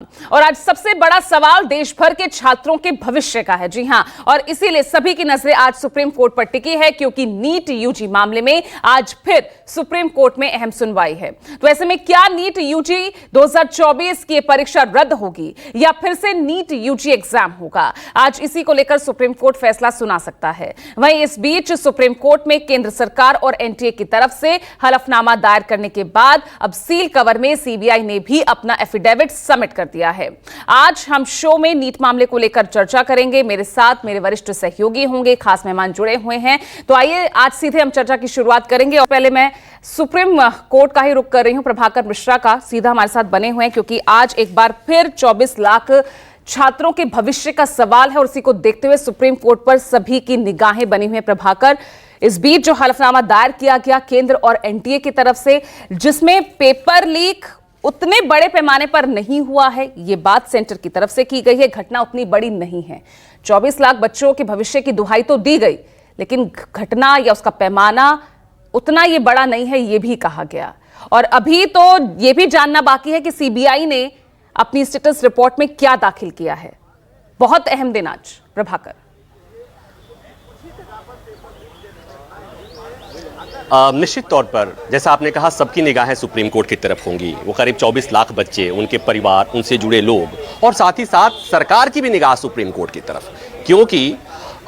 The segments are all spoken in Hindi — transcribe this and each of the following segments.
और आज सबसे बड़ा सवाल देश भर के छात्रों के भविष्य का है। जी हां, और इसीलिए सभी की नजरें आज सुप्रीम कोर्ट पर टिकी है, क्योंकि नीट यूजी मामले में आज फिर सुप्रीम कोर्ट में अहम सुनवाई है। तो ऐसे में क्या नीट यूजी 2024 की परीक्षा रद्द होगी या फिर से नीट यूजी एग्जाम होगा? आज इसी को लेकर सुप्रीम कोर्ट फैसला सुना सकता है। वहीं इस बीच सुप्रीम कोर्ट में केंद्र सरकार और एनटीए की तरफ से हलफनामा दायर करने के बाद अब सील कवर में सीबीआई ने भी अपना एफिडेविट सबमिट कर दिया है। आज हम शो में नीट मामले को लेकर चर्चा करेंगे। मेरे साथ मेरे वरिष्ठ सहयोगी होंगे, खास मेहमान जुड़े हुए हैं। तो आइए आज सीधे हम चर्चा की शुरुआत करेंगे। और पहले मैं सुप्रीम कोर्ट का ही रुख कर रही हूं, प्रभाकर मिश्रा का सीधा हमारे साथ बने हुए हैं, क्योंकि आज एक बार फिर 24 लाख छात्रों के भविष्य का सवाल है और उसी को देखते हुए सुप्रीम कोर्ट पर सभी की निगाहें बनी हुई हैं। प्रभाकर, इस बीच जो हलफनामा दायर किया गया केंद्र और एनटीए की तरफ से, जिसमें पेपर लीक उतने बड़े पैमाने पर नहीं हुआ है, यह बात सेंटर की तरफ से की गई है। घटना उतनी बड़ी नहीं है। 24 लाख बच्चों के भविष्य की दुहाई तो दी गई, लेकिन घटना या उसका पैमाना उतना ये बड़ा नहीं है, यह भी कहा गया। और अभी तो यह भी जानना बाकी है कि सीबीआई ने अपनी स्टेटस रिपोर्ट में क्या दाखिल किया है। बहुत अहम दिन आज, प्रभाकर। निश्चित तौर पर जैसा आपने कहा, सबकी निगाहें सुप्रीम कोर्ट की तरफ होंगी। वो करीब 24 लाख बच्चे, उनके परिवार, उनसे जुड़े लोग और साथ ही साथ सरकार की भी निगाह सुप्रीम कोर्ट की तरफ, क्योंकि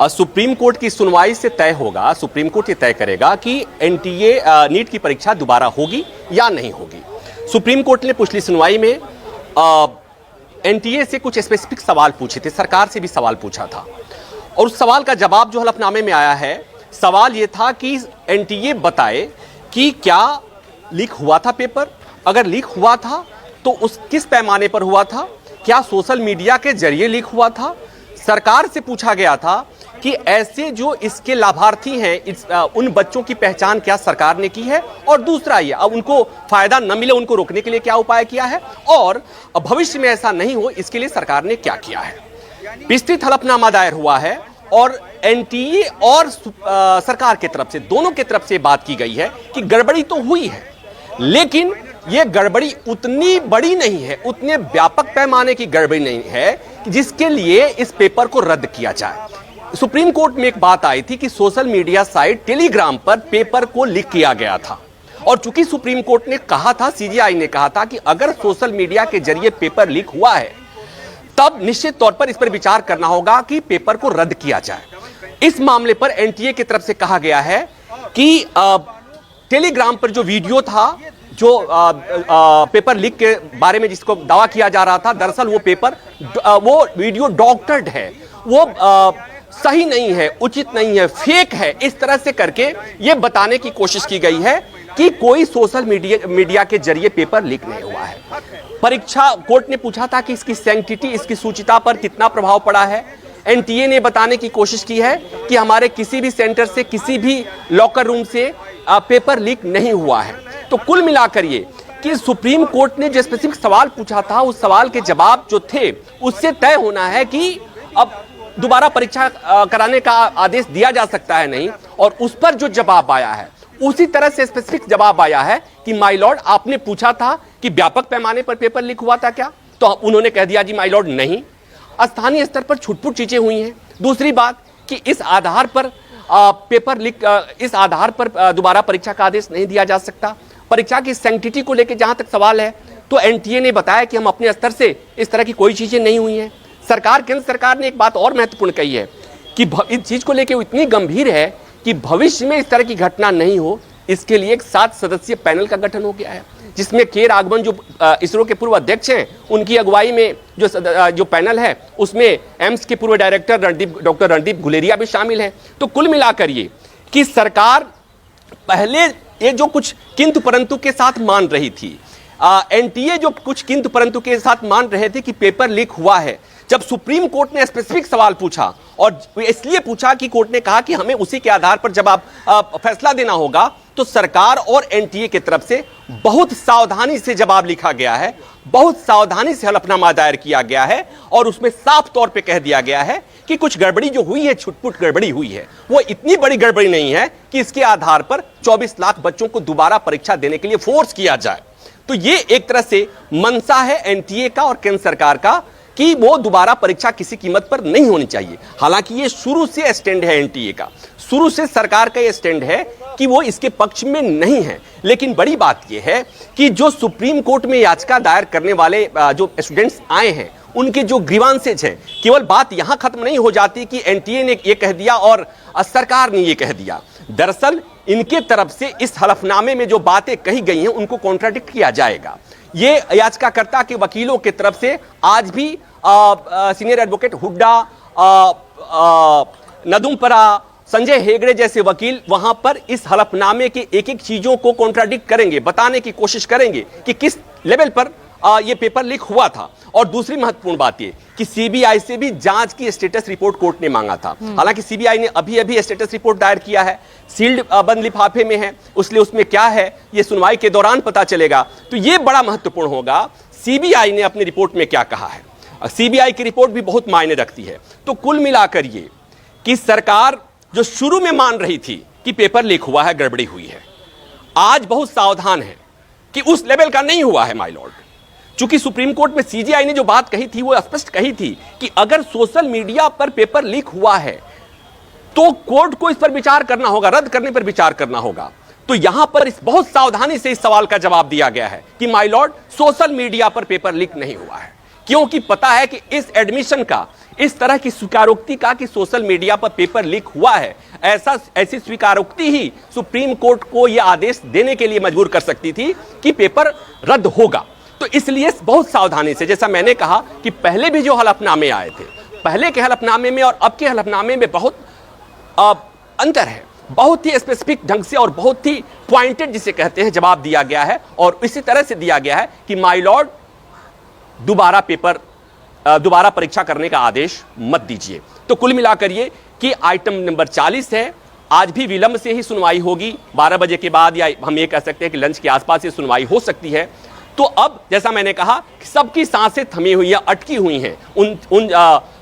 सुप्रीम कोर्ट की सुनवाई से तय होगा, सुप्रीम कोर्ट ये तय करेगा कि एनटीए नीट की परीक्षा दोबारा होगी या नहीं होगी। सुप्रीम कोर्ट ने पिछली सुनवाई में एनटीए से कुछ स्पेसिफिक सवाल पूछे थे, सरकार से भी सवाल पूछा था, और उस सवाल का जवाब जो हलफनामे में आया है, सवाल यह था कि एनटीए बताए कि क्या लीक हुआ था पेपर, अगर लीक हुआ था तो उस किस पैमाने पर हुआ था, क्या सोशल मीडिया के जरिए लीक हुआ था। सरकार से पूछा गया था कि ऐसे जो इसके लाभार्थी हैं, उन बच्चों की पहचान क्या सरकार ने की है, और दूसरा ये अब उनको फायदा न मिले उनको रोकने के लिए क्या उपाय किया है, और भविष्य में ऐसा नहीं हो इसके लिए सरकार ने क्या किया है। विस्तृत हलफनामा दायर हुआ है और एनटीए और सरकार की तरफ से, दोनों की तरफ से बात की गई है कि गड़बड़ी तो हुई है, लेकिन यह गड़बड़ी उतनी बड़ी नहीं है, उतने व्यापक पैमाने की गड़बड़ी नहीं है कि जिसके लिए इस पेपर को रद्द किया जाए। सुप्रीम कोर्ट में एक बात आई थी कि सोशल मीडिया साइट टेलीग्राम पर पेपर को लीक किया गया था, और चूंकि सुप्रीम कोर्ट ने कहा था, सीबीआई ने कहा था कि अगर सोशल मीडिया के जरिए पेपर लीक हुआ है तब निश्चित तौर पर इस पर विचार करना होगा कि पेपर को रद्द किया जाए। इस मामले पर एनटीए की तरफ से कहा गया है कि टेलीग्राम पर जो वीडियो था, जो पेपर लीक के बारे में जिसको दावा किया जा रहा था, दरअसल वो वीडियो डॉक्टर्ड है, वो सही नहीं है, उचित नहीं है, फेक है। इस तरह से करके ये बताने की कोशिश की गई है कि कोई सोशल मीडिया के जरिए पेपर लीक नहीं हुआ है। परीक्षा कोर्ट ने पूछा था कि इसकी सैंक्टिटी, इसकी शुचिता पर कितना प्रभाव पड़ा है। एनटीए ने बताने की कोशिश की है कि हमारे किसी भी सेंटर से, किसी भी लॉकर रूम से पेपर लीक नहीं हुआ है। तो कुल मिलाकर ये कि सुप्रीम कोर्ट ने जो स्पेसिफिक सवाल पूछा था, उस सवाल के जवाब जो थे उससे तय होना है कि अब दोबारा परीक्षा कराने का आदेश दिया जा सकता है नहीं, और उस पर जो जवाब आया है उसी तरह से स्पेसिफिक जवाब आया है कि माय लॉर्ड, आपने पूछा था कि व्यापक पैमाने पर पेपर लीक हुआ था क्या, तो उन्होंने कह दिया जी माय लॉर्ड नहीं, स्थानीय स्तर पर छुटपुट चीजें हुई हैं। दूसरी बात कि इस आधार पर पेपर लीक, इस आधार पर दोबारा परीक्षा का आदेश नहीं दिया जा सकता। परीक्षा की सैंक्टिटी को लेकर जहां तक सवाल है, तो एनटीए ने बताया कि हम अपने स्तर से इस तरह की कोई चीजें नहीं हुई हैं। केंद्र सरकार ने एक बात और महत्वपूर्ण कही है कि इस चीज को लेकर इतनी गंभीर है कि भविष्य में इस तरह की घटना नहीं हो, इसके लिए एक 7 सदस्यीय पैनल का गठन हो गया है, जिसमें के राघवन जो इसरो के पूर्व अध्यक्ष हैं, उनकी अगुवाई में जो पैनल है उसमें एम्स के पूर्व डायरेक्टर डॉक्टर रणदीप गुलेरिया भी शामिल हैं। तो कुल मिलाकर ये कि सरकार पहले ये जो कुछ किंतु परंतु के साथ मान रही थी, एनटीए जो कुछ किंतु परंतु के साथ मान रहे थे कि पेपर लीक हुआ है, जब सुप्रीम कोर्ट ने स्पेसिफिक सवाल पूछा, और इसलिए पूछा कि कोर्ट ने कहा कि हमें उसी के आधार पर जब आप फैसला देना होगा, तो सरकार और एनटीए की तरफ से बहुत सावधानी से जवाब लिखा गया है, बहुत सावधानी से हलफनामा दायर किया गया है, और उसमें साफ तौर पे कह दिया गया है कि कुछ गड़बड़ी जो हुई है, छुटपुट गड़बड़ी हुई है, वो इतनी बड़ी गड़बड़ी नहीं है कि इसके आधार पर 24 लाख बच्चों को दोबारा परीक्षा देने के लिए फोर्स किया जाए। तो ये एक तरह से मंशा है एनटीए का और केंद्र सरकार का कि वो दोबारा परीक्षा किसी कीमत पर नहीं होनी चाहिए। हालांकि ये शुरू से स्टैंड है एनटीए का, शुरू से सरकार का ये स्टैंड है कि वो इसके पक्ष में नहीं है। लेकिन बड़ी बात ये है कि जो सुप्रीम कोर्ट में याचिका दायर करने वाले जो स्टूडेंट्स आए हैं, उनके जो ग्रीवांसेज हैं, केवल बात यहां खत्म नहीं हो जाती कि एनटीए ने ये कह दिया और सरकार ने ये कह दिया। दरअसल इनके तरफ से इस हलफनामे में जो बातें कही गई हैं उनको कॉन्ट्राडिक्ट किया जाएगा। ये याचिकाकर्ता के वकीलों की तरफ से आज भी सीनियर एडवोकेट हुड्डा, नदुमपरा, संजय हेगड़े जैसे वकील वहां पर इस हलफनामे के एक एक चीजों को कॉन्ट्राडिक्ट करेंगे, बताने की कोशिश करेंगे कि किस लेवल पर ये पेपर लीक हुआ था। और दूसरी महत्वपूर्ण बात ये कि सीबीआई से भी जांच की स्टेटस रिपोर्ट कोर्ट ने मांगा था। हालांकि सीबीआई ने अभी स्टेटस रिपोर्ट दायर किया है, सील्ड बंद लिफाफे में है, इसलिए उसमें क्या है ये सुनवाई के दौरान पता चलेगा। तो ये बड़ा महत्वपूर्ण होगा सीबीआई ने अपनी रिपोर्ट में क्या कहा है। सीबीआई की रिपोर्ट भी बहुत मायने रखती है। तो कुल मिलाकर ये कि सरकार जो शुरू में मान रही थी कि पेपर लीक हुआ है, गड़बड़ी हुई है, आज बहुत सावधान है कि उस लेवल का नहीं हुआ है माय लॉर्ड। चूंकि सुप्रीम कोर्ट में सीजीआई ने जो बात कही थी वो स्पष्ट कही थी कि अगर सोशल मीडिया पर पेपर लीक हुआ है तो कोर्ट को इस पर विचार करना होगा, रद्द करने पर विचार करना होगा। तो यहां पर इस बहुत सावधानी से इस सवाल का जवाब दिया गया है कि माय लॉर्ड सोशल मीडिया पर पेपर लीक नहीं हुआ है, क्योंकि पता है कि इस एडमिशन का, इस तरह की स्वीकारोक्ति का कि सोशल मीडिया पर पेपर लीक हुआ है, ऐसी स्वीकारोक्ति ही सुप्रीम कोर्ट को यह आदेश देने के लिए मजबूर कर सकती थी कि पेपर रद्द होगा। तो इसलिए बहुत सावधानी से, जैसा मैंने कहा कि पहले भी जो हलफनामे आए थे, पहले के हलफनामे में और अब के हलफनामे में बहुत अंतर है। बहुत ही स्पेसिफिक ढंग से और बहुत ही पॉइंटेड जिसे कहते हैं जवाब दिया गया है, और इसी तरह से दिया गया है कि माय लॉर्ड दोबारा परीक्षा करने का आदेश मत दीजिए। तो कुल मिलाकर ये कि आइटम नंबर 40 है, आज भी विलंब से ही सुनवाई होगी, 12 बजे के बाद, या हम ये कह सकते हैं कि लंच के आसपास ये सुनवाई हो सकती है। तो अब जैसा मैंने कहा सबकी सांसें थमी हुई हैं, अटकी हुई हैं, उन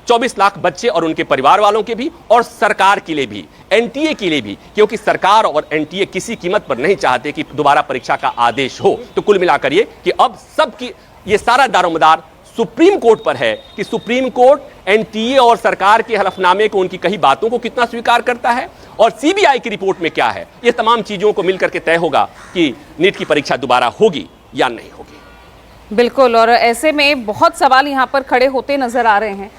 24 लाख बच्चे और उनके परिवार वालों के भी, और सरकार के लिए भी, एनटीए के लिए भी, क्योंकि सरकार और एनटीए किसी कीमत पर नहीं चाहते कि दोबारा परीक्षा का आदेश हो। तो कुल मिलाकर ये कि अब सबकी ये सारा दारोमदार सुप्रीम कोर्ट पर है कि सुप्रीम कोर्ट एनटीए और सरकार के हलफनामे को, उनकी कही बातों को कितना स्वीकार करता है, और सीबीआई की रिपोर्ट में क्या है। ये तमाम चीजों को मिलकर के तय होगा कि नीट की परीक्षा दोबारा होगी या नहीं होगी। बिल्कुल, और ऐसे में बहुत सवाल यहाँ पर खड़े होते नजर आ रहे हैं।